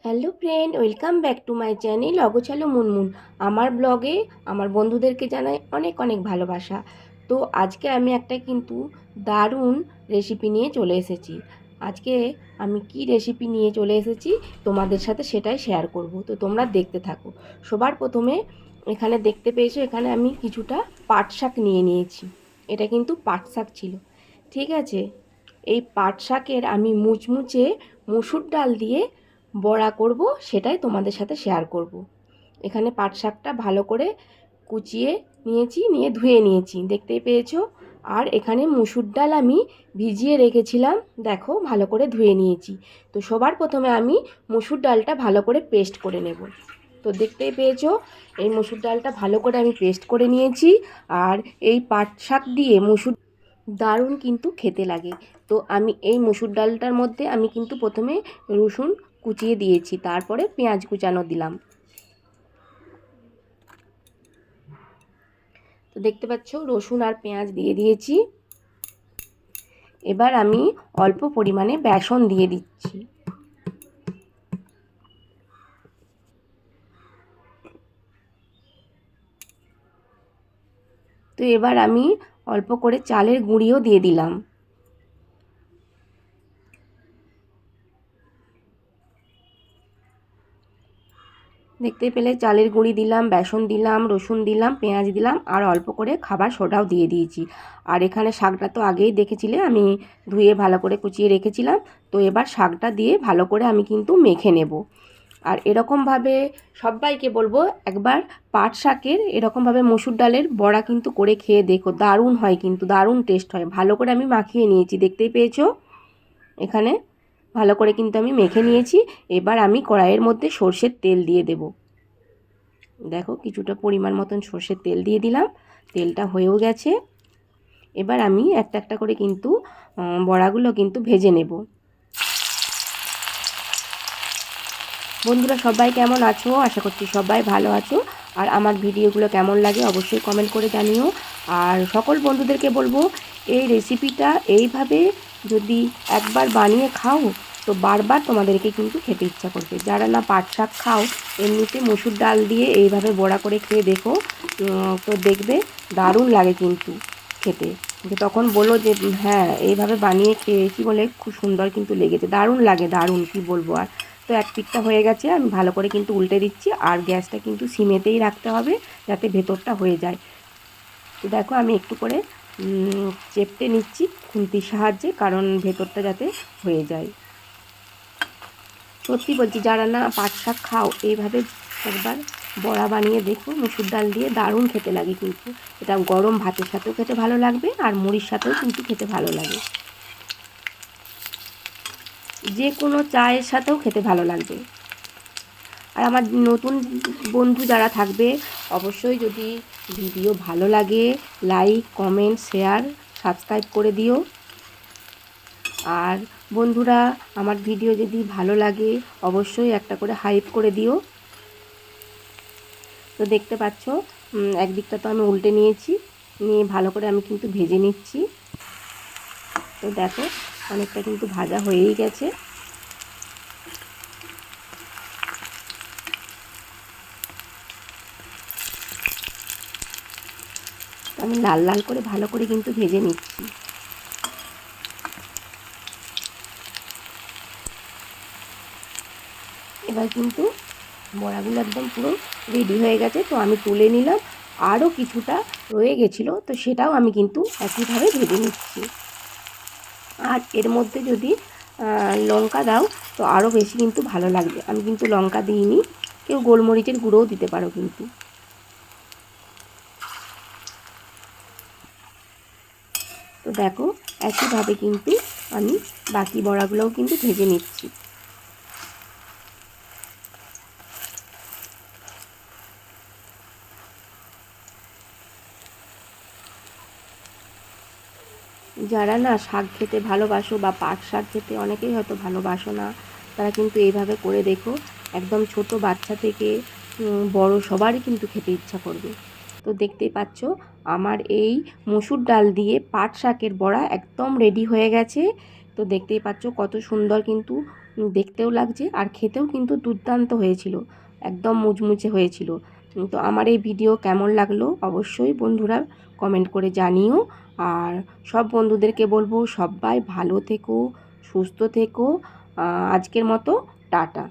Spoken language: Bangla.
Hello friend, welcome back to my channel অগোছালো মুনমুন। আমার ব্লগে আমার বন্ধুদেরকে জানাই অনেক অনেক ভালোবাসা। তো আজকে আমি একটা কিন্তু দারুণ রেসিপি নিয়ে চলে এসেছি। আজকে আমি কি রেসিপি নিয়ে চলে এসেছি তোমাদের সাথে সেটাই শেয়ার করব। তো তোমরা দেখতে থাকো। সবার প্রথমে এখানে দেখতে পেয়েছো, এখানে আমি কিছুটা পাট শাক নিয়ে নিয়েছি। এটা কিন্তু পাট শাক ছিল, ঠিক আছে। এই পাট শাকের আমি মুচমুচে মসুর ডাল দিয়ে বড়া করব, সেটাই তোমাদের সাথে শেয়ার করব। এখানে পাট শাকটা ভালো করে কুচিয়ে নিয়েছি, নিয়ে ধুয়ে নিয়েছি, দেখতেই পেয়েছো। আর এখানে মুসুর ডাল আমি ভিজিয়ে রেখেছিলাম, দেখো ভালো করে ধুয়ে নিয়েছি। তো সবার প্রথমে আমি মুসুর ডালটা ভালো করে পেস্ট করে নেব। তো দেখতেই পেয়েছো, এই মুসুর ডালটা ভালো করে আমি পেস্ট করে নিয়েছি। আর এই পাট শাক দিয়ে মুসুর দারুণ কিন্তু খেতে লাগে। তো আমি এই মসুর ডালটার মধ্যে আমি কিন্তু প্রথমে রসুন কুচিয়ে দিয়েছি, তারপরে পেঁয়াজ কুচানো দিলাম। তো দেখতে পাচ্ছ রসুন আর পেঁয়াজ দিয়ে দিয়েছি। এবার আমি অল্প পরিমাণে বেসন দিয়ে দিচ্ছি। তো এবার আমি অল্প করে চালের গুঁড়িও দিয়ে দিলাম। দেখতে পেলে চালের গুঁড়ি দিলাম, বেসন দিলাম, রসুন দিলাম, পেঁয়াজ দিলাম, আর অল্প করে খাবার সোডাও দিয়ে দিয়েছি। আর এখানে শাকটা তো আগেই দেখেছিলে, আমি ধুয়ে ভালো করে কুচিয়ে রেখেছিলাম। তো এবার শাকটা দিয়ে ভালো করে আমি কিন্তু মেখে নেব। আর এরকমভাবে সবাইকে বলবো, একবার পাট শাকের এরকমভাবে মসুর ডালের বড়া কিন্তু করে খেয়ে দেখো, দারুণ হয়, কিন্তু দারুণ টেস্ট হয়। ভালো করে আমি মাখিয়ে নিয়েছি, দেখতেই পেয়েছো। এখানে ভালো করে কিন্তু আমি মেখে নিয়েছি। এবার আমি কড়াইয়ের মধ্যে সর্ষের তেল দিয়ে দেব। দেখো কিছুটা পরিমাণ মতন সর্ষের তেল দিয়ে দিলাম, তেলটা হয়েও গেছে। এবার আমি একটা একটা করে কিন্তু বড়াগুলো কিন্তু ভেজে নেব। বন্ধুরা সবাই কেমন আছো? আশা করছি সবাই ভালো আছো। আর আমার ভিডিওগুলো কেমন লাগে অবশ্যই কমেন্ট করে জানিও। আর সকল বন্ধুদেরকে বলবো, এই রেসিপিটা এইভাবে যদি একবার বানিয়ে খাও তো বারবার তোমাদেরকে কিন্তু খেতে ইচ্ছা করবে। যারা না পাট শাক খাও, এমনিতে মসুর ডাল দিয়ে এইভাবে বড়া করে খেয়ে দেখো, তো দেখবে দারুণ লাগে কিন্তু খেতে। যে তখন বলো যে হ্যাঁ এইভাবে বানিয়ে খেয়েছি বলে খুব সুন্দর কিন্তু লেগেছে, দারুণ লাগে, দারুণ কি বলবো আর। তো এক পিঠটা হয়ে গেছে, আমি ভালো করে কিন্তু উল্টে দিচ্ছি। আর গ্যাসটা কিন্তু সিমেতেই রাখতে হবে, যাতে ভেতরটা হয়ে যায়। তো দেখো আমি একটু করে চেপটে নিচ্ছি খুন্তির সাহায্যে, কারণ ভেতরটা যাতে হয়ে যায়। সত্যি বলছি, যারা না পাট শাক খাও এইভাবে একবার বড়া বানিয়ে দেখো মুসুর ডাল দিয়ে, দারুণ খেতে লাগে কিন্তু। এটা গরম ভাতের সাথেও খেতে ভালো লাগবে, আর মুড়ির সাথেও কিন্তু খেতে ভালো লাগে, যে কোনো চায়ের সাথেও খেতে ভালো লাগবে। আর আমার নতুন বন্ধু যারা থাকবে, অবশ্যই যদি ভিডিও ভালো লাগে লাইক, কমেন্ট, শেয়ার, সাবস্ক্রাইব করে দিও। আর বন্ধুরা আমার ভিডিও যদি ভালো লাগে অবশ্যই একটা করে হাইপ করে দিও। তো দেখতে পাচ্ছ একদিকটা তো আমি উল্টে নিয়েছি, নিয়ে ভালো করে আমি কিন্তু ভেজে নিচ্ছি। তো দেখো অনেকটা কিন্তু ভাজা হয়েই গেছে। আমি লাল লাল করে ভালো করে কিন্তু ভেজে নিচ্ছি। এবার কিন্তু বড়াগুলো একদম পুরো রেডি হয়ে গেছে, তো আমি তুলে নিলাম। আরও কিছুটা রয়ে গেছিলো, তো সেটাও আমি কিন্তু একইভাবে ভেজে নিচ্ছি। আর এর মধ্যে যদি লঙ্কা দাও তো আরও বেশি কিন্তু ভালো লাগবে। আমি কিন্তু লঙ্কা দিইনি, কেউ গোলমরিচের গুঁড়োও দিতে পারো কিন্তু। তো দেখো একইভাবে কিন্তু আমি বাকি বড়াগুলোও কিন্তু ভেজে নিচ্ছি। যারা না শাক খেতে ভালোবাসো বা পাট শাক খেতে অনেকেই হয়তো ভালোবাসো না, তারা কিন্তু এইভাবে করে দেখো, একদম ছোট বাচ্চা থেকে বড় সবারই কিন্তু খেতে ইচ্ছা করবে। তো দেখতেই পাচ্ছ আমার এই মসুর ডাল দিয়ে পাট শাকের বড়া একদম রেডি হয়ে গেছে। তো দেখতেই পাচ্ছ কত সুন্দর কিন্তু দেখতেও লাগছে আর খেতেও কিন্তু দুর্দান্ত হয়েছিল, একদম মুচমুচে হয়েছিল। তো আমার এই ভিডিও কেমন লাগলো অবশ্যই বন্ধুরা কমেন্ট করে জানিও। আর সব বন্ধুদেরকে বলবো সবাই ভালো থেকো, সুস্থ থেকো। আজকের মতো টাটা।